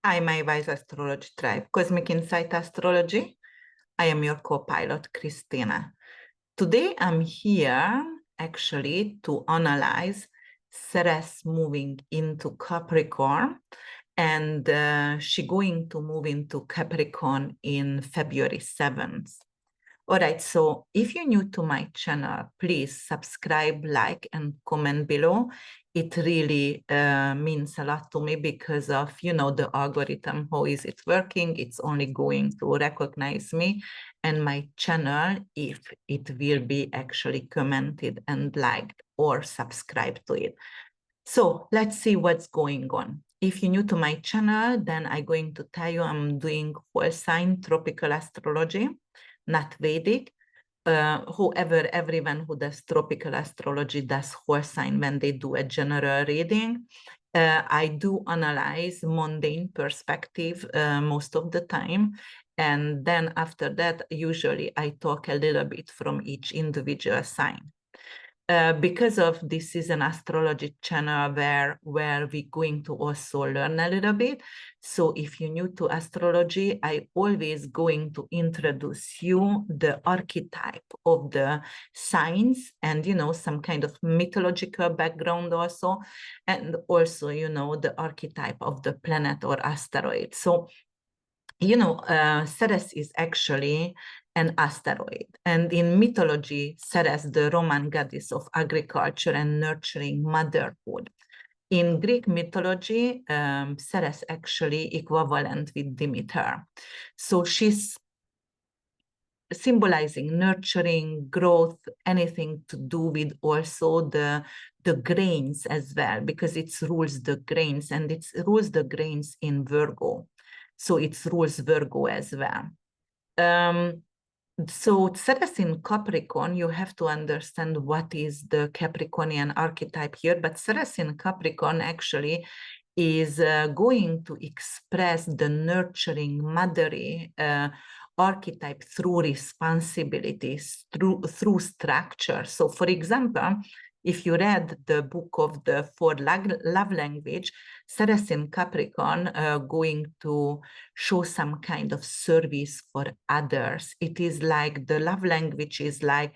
Hi, my wise astrology tribe, Cosmic Insight Astrology. I am your co-pilot, Krisztina. Today, I'm here actually to analyze Ceres moving into Capricorn, and she's going to move into Capricorn in February 7th. All right, so if you're new to my channel, please subscribe, like, and comment below. It really means a lot to me because of, the algorithm, how is it working? It's only going to recognize me and my channel if it will be actually commented and liked or subscribed to it. So let's see what's going on. If you're new to my channel, then I'm going to tell you I'm doing whole sign tropical astrology, not Vedic. However, everyone who does tropical astrology does whole sign when they do a general reading. I do analyze mundane perspective most of the time. And then after that, usually I talk a little bit from each individual sign. Because of this is an astrology channel where we're going to also learn a little bit. So if you're new to astrology, I always going to introduce you the archetype of the signs and, some kind of mythological background also, and also, the archetype of the planet or asteroid. So Ceres is actually an asteroid. And in mythology, Ceres, the Roman goddess of agriculture and nurturing motherhood. In Greek mythology, Ceres actually equivalent with Demeter. So she's symbolizing nurturing, growth, anything to do with also the grains as well, because it rules the grains, and it rules the grains in Virgo. So it rules Virgo as well. So Ceres in Capricorn, you have to understand what is the Capricornian archetype here, but Ceres in Capricorn actually is going to express the nurturing, motherly archetype through responsibilities, through structure. So for example, if you read the book of the four love language, Ceres in Capricorn going to show some kind of service for others. It is like the love language is like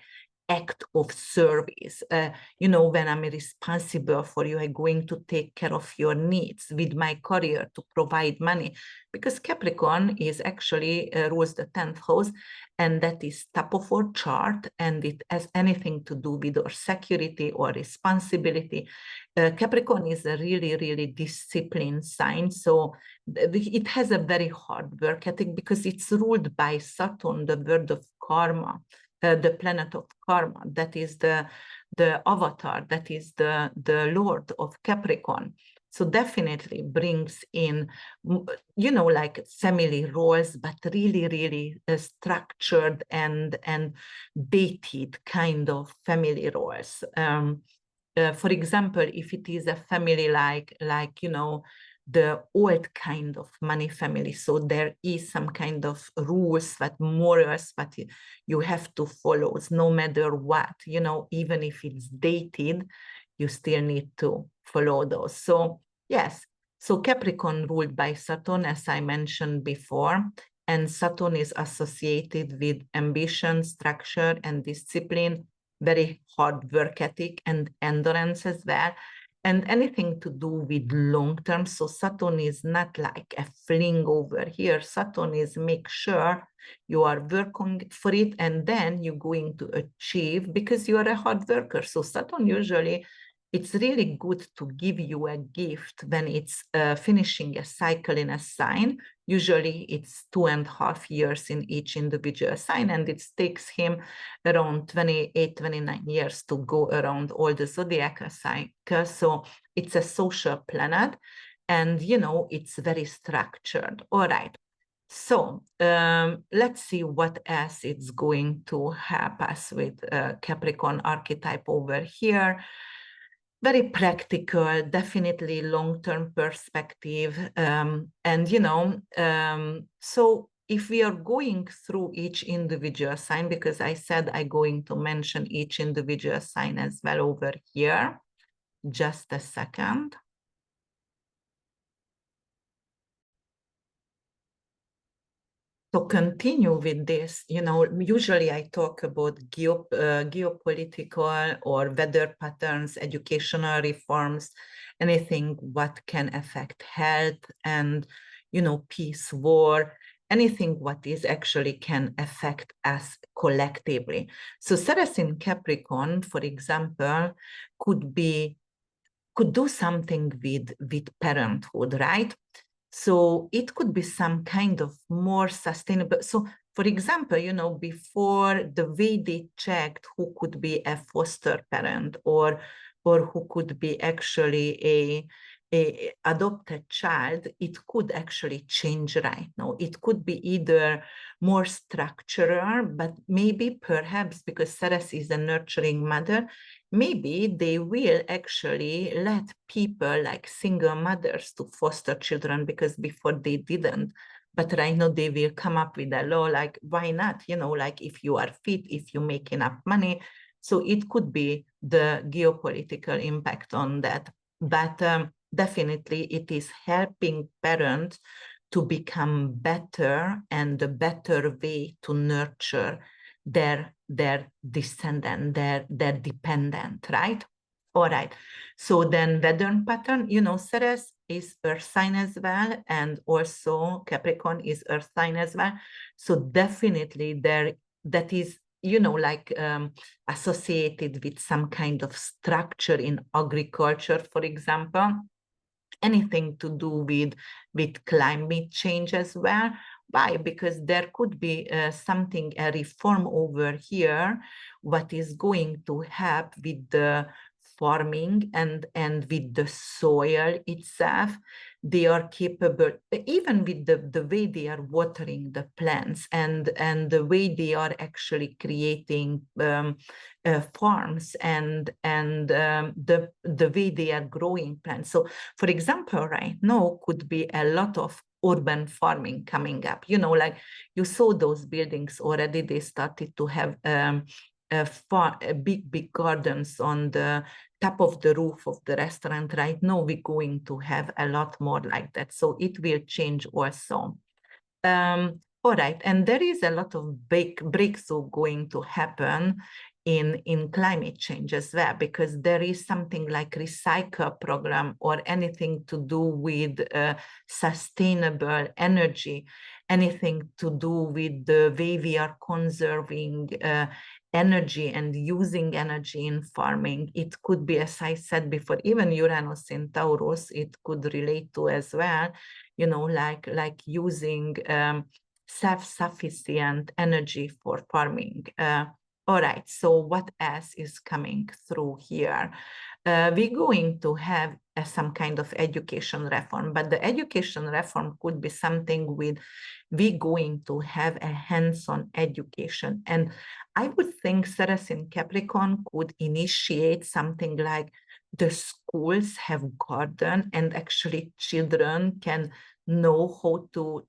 act of service. When I'm responsible for you, I'm going to take care of your needs with my career to provide money, because Capricorn is actually rules the 10th house, and that is top of our chart, and it has anything to do with our security or responsibility. Capricorn is a really, really disciplined sign. So it has a very hard work ethic because it's ruled by Saturn, the word of karma. The planet of karma, that is the avatar, that is the lord of Capricorn. So definitely brings in, like family roles, but really, really structured and dated kind of family roles. For example, if it is a family like the old kind of money family, so there is some kind of rules, that morals that you have to follow no matter what, even if it's dated, you still need to follow those. So yes, so Capricorn ruled by Saturn, as I mentioned before, and Saturn is associated with ambition, structure, and discipline, very hard work ethic and endurance as well, and anything to do with long term. So Saturn is not like a fling over here. Saturn is make sure you are working for it, and then you're going to achieve because you are a hard worker. So Saturn usually, it's really good to give you a gift when it's finishing a cycle in a sign. Usually it's 2.5 years in each individual sign, and it takes him around 28, 29 years to go around all the zodiacal cycles. So it's a social planet, and it's very structured. All right. So let's see what else it's going to help us with Capricorn archetype over here. Very practical, definitely long-term perspective. So if we are going through each individual sign, because I said I'm going to mention each individual sign as well over here, just a second. So continue with this, you know, usually I talk about geopolitical or weather patterns, educational reforms, anything what can affect health and, you know, peace, war, anything what is actually can affect us collectively. So Ceres in Capricorn, for example, could do something with parenthood, right? So it could be some kind of more sustainable. So for example, you know, before the way they checked who could be a foster parent or who could be actually a adopted child, it could actually change right now. It could be either more structural, but maybe perhaps because Ceres is a nurturing mother, maybe they will actually let people like single mothers to foster children because before they didn't. But right now they will come up with a law like, why not? You know, like if you are fit, if you make enough money. So it could be the geopolitical impact on that. But definitely it is helping parents to become better and a better way to nurture their descendant, their dependent, right? All right. So then weather pattern, you know, Ceres is earth sign as well, and also Capricorn is earth sign as well. So definitely there, that is, you know, like associated with some kind of structure in agriculture, for example, anything to do with climate change as well. Why? Because there could be something, a reform over here, what is going to help with the farming and with the soil itself. They are capable, even with the way they are watering the plants and the way they are actually creating farms and the way they are growing plants. So for example, right now could be a lot of urban farming coming up. You know, like you saw those buildings already, they started to have big gardens on the top of the roof of the restaurant. Right now we're going to have a lot more like that. So it will change also. All right, and there is a lot of big breakthrough going to happen in climate change as well, because there is something like recycle program or anything to do with sustainable energy, anything to do with the way we are conserving energy and using energy in farming. It could be, as I said before, even Uranus in Taurus, it could relate to as well, you know, like using self-sufficient energy for farming. All right, so what else is coming through here? We're going to have some kind of education reform, but the education reform could be something with, we're going to have a hands-on education. And I would think Ceres in Capricorn could initiate something like the schools have garden and actually children can know how to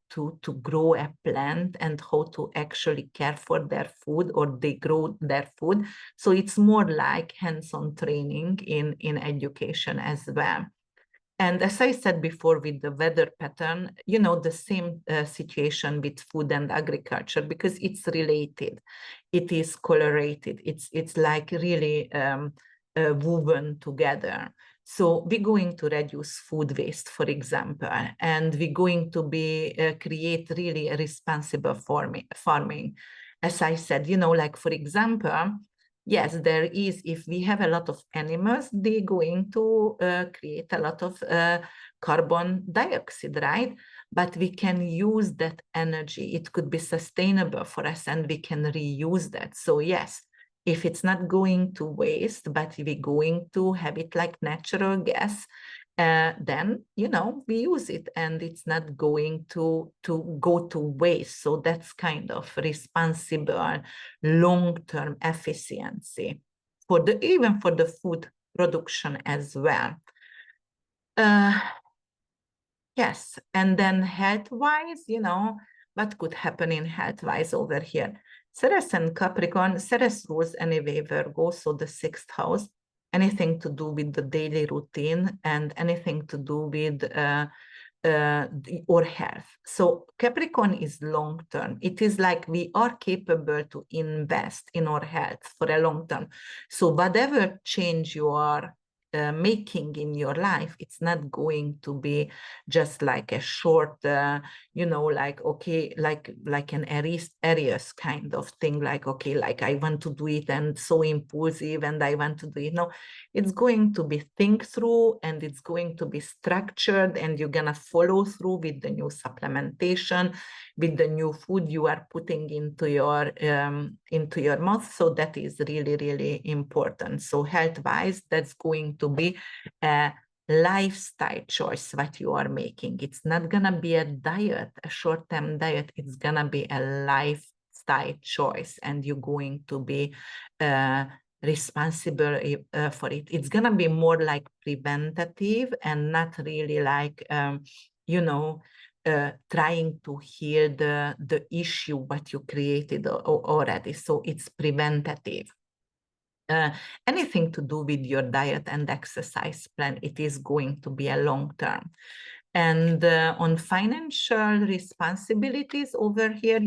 grow a plant and how to actually care for their food, or they grow their food. So it's more like hands-on training in education as well. And as I said before, with the weather pattern, you know, the same situation with food and agriculture, because it's related, it is correlated, it's like really woven together. So we're going to reduce food waste, for example, and we're going to be create really a responsible farming. As I said, you know, like for example, yes, there is, if we have a lot of animals, they're going to create a lot of carbon dioxide, right? But we can use that energy. It could be sustainable for us and we can reuse that. So yes, if it's not going to waste, but we're going to have it like natural gas, then, you know, we use it and it's not going to go to waste. So that's kind of responsible long-term efficiency for even for the food production as well. Yes, and then health-wise, you know, what could happen in health-wise over here? Ceres and Capricorn, Ceres rules anyway Virgo, so the 6th house, anything to do with the daily routine and anything to do with or health. So Capricorn is long term. It is like we are capable to invest in our health for a long term. So whatever change you are making in your life, it's not going to be just like a short, like, okay, like an Aries kind of thing, like, okay, like I want to do it and so impulsive and I want to do it. No, it's going to be think through and it's going to be structured, and you're gonna follow through with the new supplementation, with the new food you are putting into your mouth. So that is really, really important. So health-wise, that's going to be a lifestyle choice what you are making. It's not gonna be a diet, a short-term diet. It's gonna be a lifestyle choice, and you're going to be responsible for it. It's gonna be more like preventative and not really like trying to heal the issue what you created already. So it's preventative. Anything to do with your diet and exercise plan, it is going to be a long term. And on financial responsibilities over here,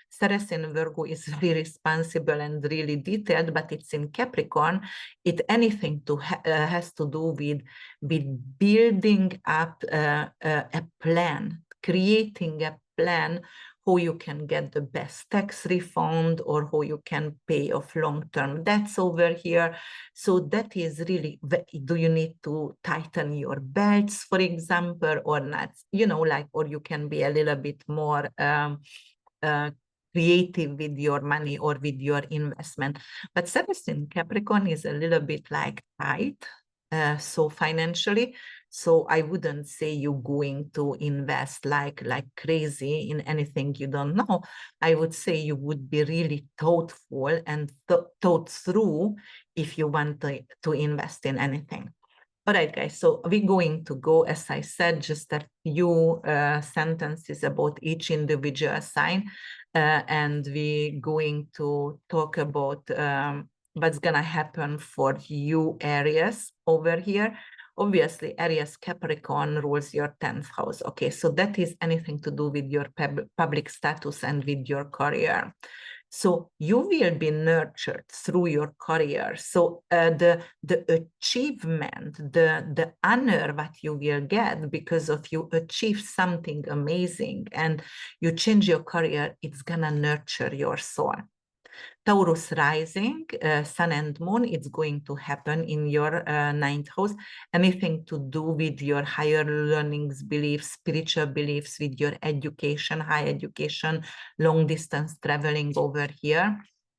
Ceres in Virgo is very responsible and really detailed, but it's in Capricorn. It anything to has to do with building up a plan, creating a plan how you can get the best tax refund or how you can pay off long-term debts over here. So that is really, do you need to tighten your belts, for example, or not? Or you can be a little bit more creative with your money or with your investment. But Ceres in Capricorn is a little bit like tight, so financially. So I wouldn't say you're going to invest like crazy in anything you don't know. I would say you would be really thoughtful and thought through if you want to invest in anything. All right, guys, so we're going to go, as I said, just a few sentences about each individual sign, and we're going to talk about what's going to happen for you, Aries, over here. Obviously, Aries Capricorn rules your 10th house. Okay, so that is anything to do with your public status and with your career. So you will be nurtured through your career. So the achievement, the honor that you will get because of you achieve something amazing and you change your career, it's gonna nurture your soul. Taurus rising, sun and moon, it's going to happen in your 9th house. Anything to do with your higher learnings, beliefs, spiritual beliefs, with your education, high education, long distance traveling over here.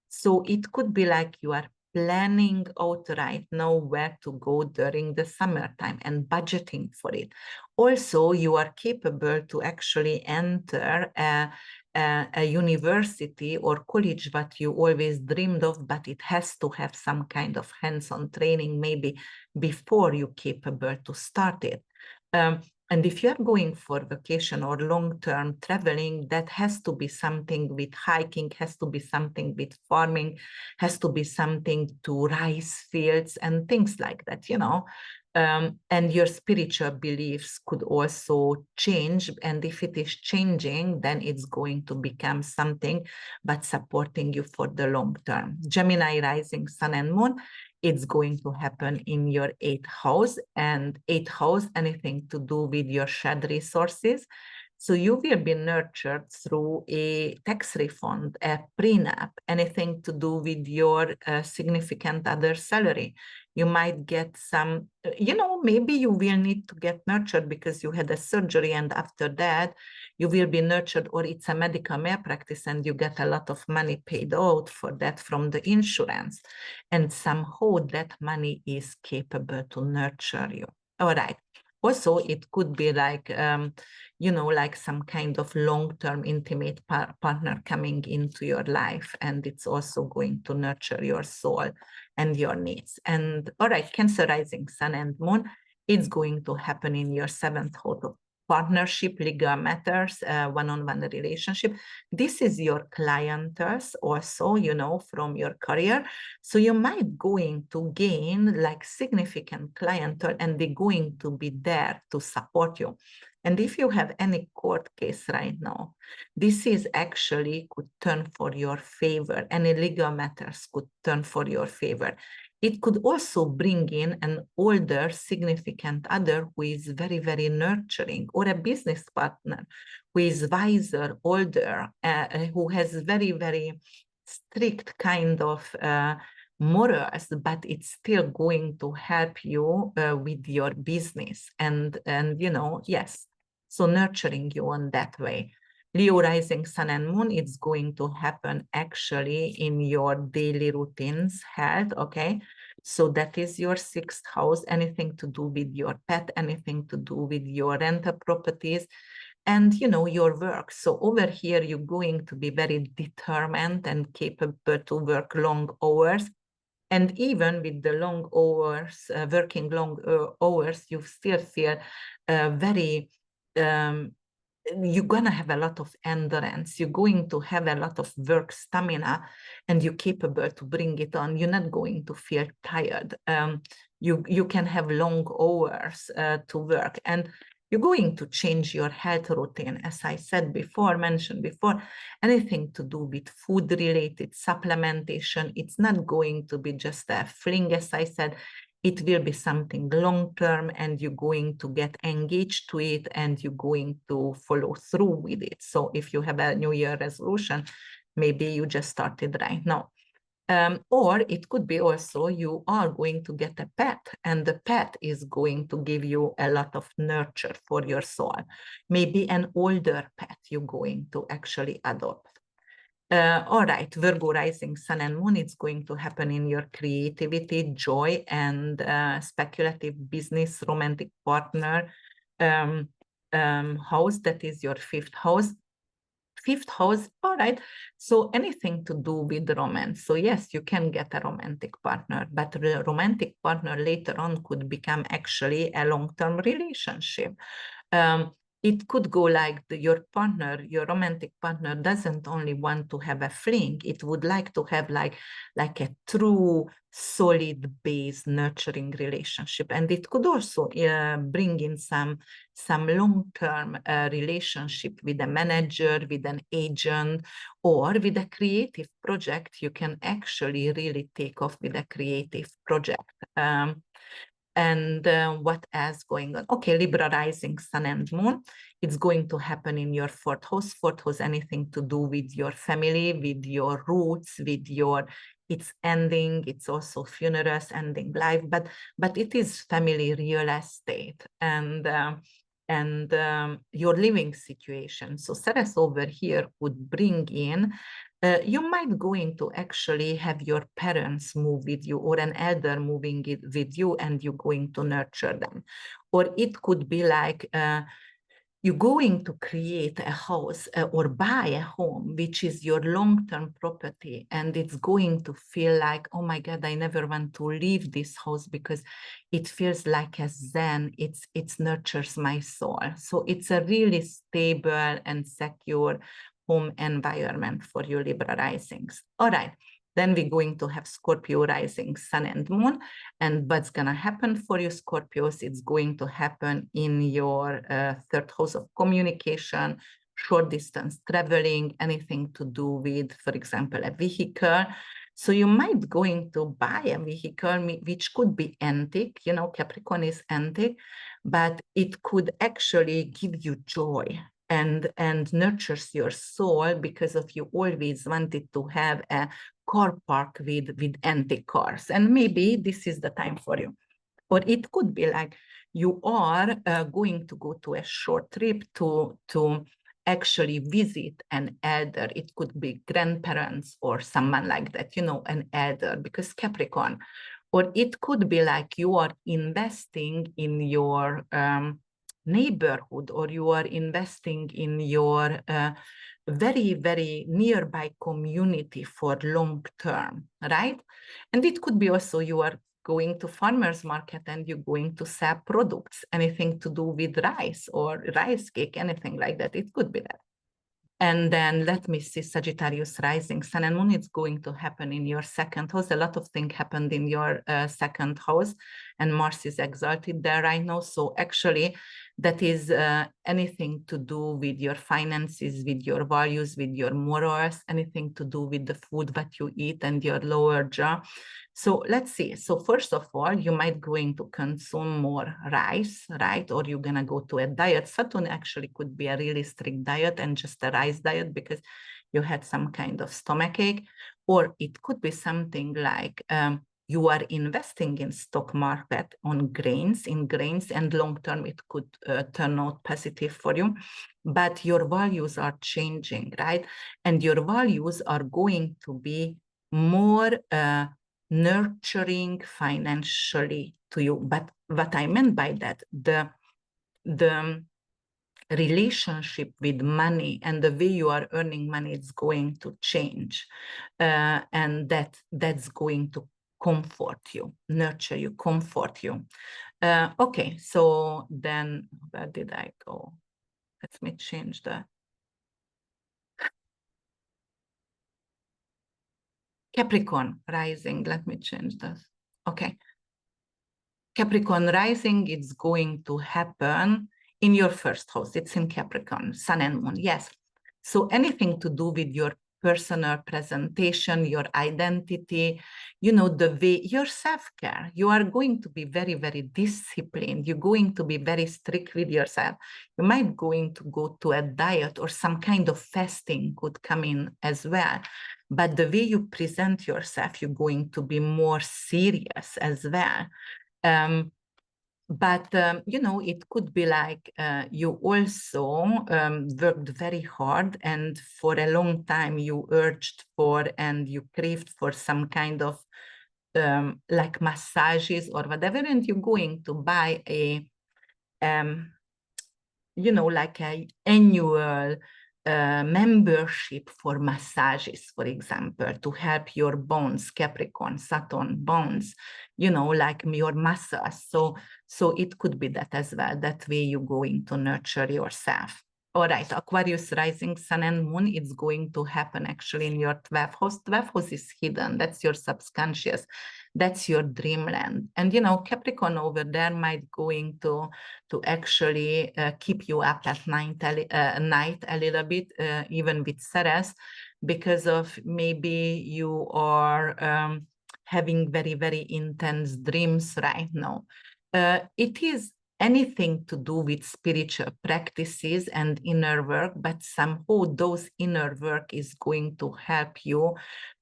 So it could be like you are planning out right now where to go during the summertime and budgeting for it. Also, you are capable to actually enter a university or college that you always dreamed of, but it has to have some kind of hands-on training maybe before you're capable to start it. And if you are going for vacation or long-term traveling, that has to be something with hiking, has to be something with farming, has to be something to rice fields and things like that, and your spiritual beliefs could also change. And if it is changing, then it's going to become something but supporting you for the long term. Gemini rising, sun and moon, it's going to happen in your 8th house, and 8th house, anything to do with your shared resources. So you will be nurtured through a tax refund, a prenup, anything to do with your significant other salary. You might get some, maybe you will need to get nurtured because you had a surgery, and after that you will be nurtured, or it's a medical malpractice and you get a lot of money paid out for that from the insurance. And somehow that money is capable to nurture you. All right. Also, it could be like, like some kind of long-term intimate partner coming into your life, and it's also going to nurture your soul and your needs. And all right, Cancer rising, sun and moon, it's going to happen in your 7th partnership, legal matters, one-on-one relationship. This is your clientele also, you know, from your career. So you might going to gain like significant clientele, and they're going to be there to support you. And if you have any court case right now, this is actually could turn for your favor. Any legal matters could turn for your favor. It could also bring in an older significant other who is very, very nurturing, or a business partner who is wiser, older, who has very, very strict kind of morals, but it's still going to help you with your business. And you know, yes, so nurturing you on that way. Leo rising sun and moon, it's going to happen actually in your daily routines, health, okay? So that is your 6th house, anything to do with your pet, anything to do with your rental properties, and you know, your work. So over here, you're going to be very determined and capable to work long hours. And even with the long hours, working long hours, you still feel very, you're going to have a lot of endurance. You're going to have a lot of work stamina, and you're capable to bring it on. You're not going to feel tired. You can have long hours to work, and you're going to change your health routine. As I said before, mentioned before, anything to do with food related supplementation, it's not going to be just a fling, as I said. It will be something long-term, and you're going to get engaged to it, and you're going to follow through with it. So if you have a New Year resolution, maybe you just started right now. Or it could be also you are going to get a pet, and the pet is going to give you a lot of nurture for your soul. Maybe an older pet you're going to actually adopt. All right, Virgo rising sun and moon, it's going to happen in your creativity, joy, and speculative business, romantic partner house. That is your 5th house. 5th house, all right. So anything to do with romance. So yes, you can get a romantic partner, but the romantic partner later on could become actually a long-term relationship. It could go like your partner, your romantic partner doesn't only want to have a fling, it would like to have like a true, solid base, nurturing relationship. And it could also bring in some long-term relationship with a manager, with an agent, or with a creative project. You can actually really take off with a creative project. And what else going on? Okay, Libra rising sun and moon. It's going to happen in your 4th house. 4th house, anything to do with your family, with your roots, with your, it's ending, it's also funerals, ending life, but it is family, real estate, and your living situation. So Ceres over here would bring in, you might going to actually have your parents move with you, or an elder moving with you, and you're going to nurture them. Or it could be like you're going to create a house or buy a home, which is your long-term property, and it's going to feel like, oh my God, I never want to leave this house because it feels like a zen, it nurtures my soul. So it's a really stable and secure home environment for you Libra risings. All right, then we're going to have Scorpio rising sun and moon. And what's going to happen for you Scorpios, it's going to happen in your 3rd house of communication, short distance traveling, anything to do with, for example, a vehicle. So you might going to buy a vehicle, which could be antique, you know, Capricorn is antique, but it could actually give you joy and nurtures your soul, because of you always wanted to have a car park with antique cars, and maybe this is the time for you. Or it could be like you are going to go to a short trip to actually visit an elder. It could be grandparents or someone like that, you know, an elder, because Capricorn. Or it could be like you are investing in your neighborhood, or you are investing in your very, very nearby community for long term, right? And it could be also you are going to farmer's market and you're going to sell products, anything to do with rice or rice cake, anything like that. It could be that. And then let me see, Sagittarius rising, Sun and Moon, it's going to happen in your second house. A lot of things happened in your second house, and Mars is exalted there right now. So actually, that is anything to do with your finances, with your values, with your morals, anything to do with the food that you eat and your lower jaw. So let's see. So first of all, you might going to consume more rice, right? Or you're gonna go to a diet. Saturn actually could be a really strict diet and just a rice diet because you had some kind of stomachache. Or it could be something like you are investing in stock market on grains, and long term it could turn out positive for you. But your values are changing, right? And your values are going to be more nurturing financially to you. But what I meant by that, the relationship with money and the way you are earning money is going to change, and that's going to comfort you, nurture you, comfort you. Okay, so then where did I go? Let me change the Capricorn rising. Let me change this. Okay. Capricorn rising, it's going to happen in your first house. It's in Capricorn, Sun and Moon, yes. So anything to do with your personal presentation, your identity, you know, the way, your self-care, you are going to be very, very disciplined. You're going to be very strict with yourself. You might going to go to a diet or some kind of fasting could come in as well. But the way you present yourself, you're going to be more serious as well. But you know, it could be like you also worked very hard, and for a long time you urged for and you craved for some kind of like massages or whatever, and you're going to buy a you know, like an annual membership for massages, for example, to help your bones, Capricorn, Saturn bones, you know, like your muscles. So it could be that as well. That way you're going to nurture yourself. All right, Aquarius rising, Sun and Moon, it's going to happen actually in your 12th house. 12th house is hidden. That's your subconscious. That's your dreamland. And, you know, Capricorn over there might going to actually keep you up at night a little bit, even with Ceres, because of maybe you are having very, very intense dreams right now. It is anything to do with spiritual practices and inner work, but somehow those inner work is going to help you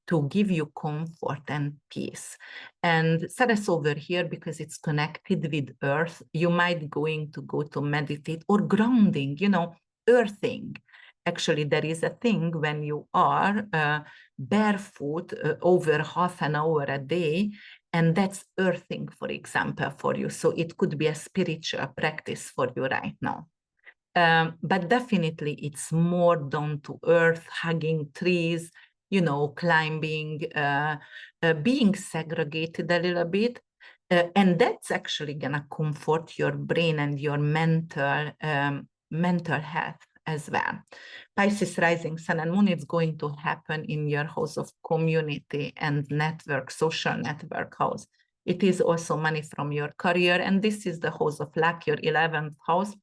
to give you comfort and peace. And Ceres over here, because it's connected with earth, you might going to go to meditate or grounding, you know, earthing. Actually, there is a thing when you are barefoot over half an hour a day, and that's earthing, for example, for you. So it could be a spiritual practice for you right now. But definitely it's more down to earth, hugging trees, you know, climbing, being segregated a little bit. And that's actually gonna comfort your brain and your mental health as well. Pisces rising, Sun and Moon, it's going to happen in your house of community and network, social network house. It is also money from your career, and this is the house of luck, your 11th house.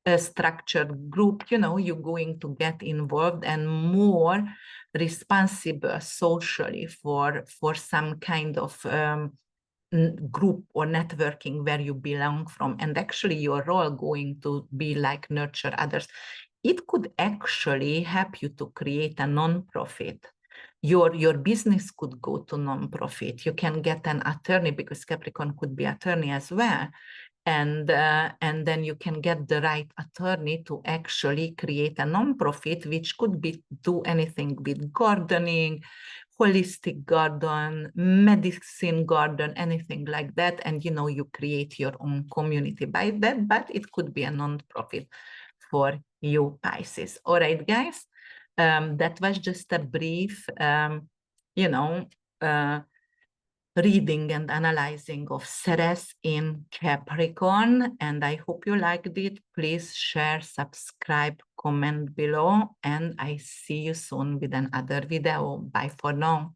A structured group, you know, you're going to get involved and more responsible socially for some kind of group or networking where you belong from, and actually your role going to be like nurture others. It could actually help you to create a non-profit. Your business could go to non-profit. You can get an attorney, because Capricorn could be attorney as well. And then you can get the right attorney to actually create a non-profit, which could be do anything with gardening, holistic garden, medicine garden, anything like that. And, you know, you create your own community by that, but it could be a non-profit for you, Pisces. All right, guys, that was just a brief, you know, reading and analyzing of Ceres in Capricorn, and I hope you liked it. Please share, subscribe, comment below, and I see you soon with another video. Bye for now.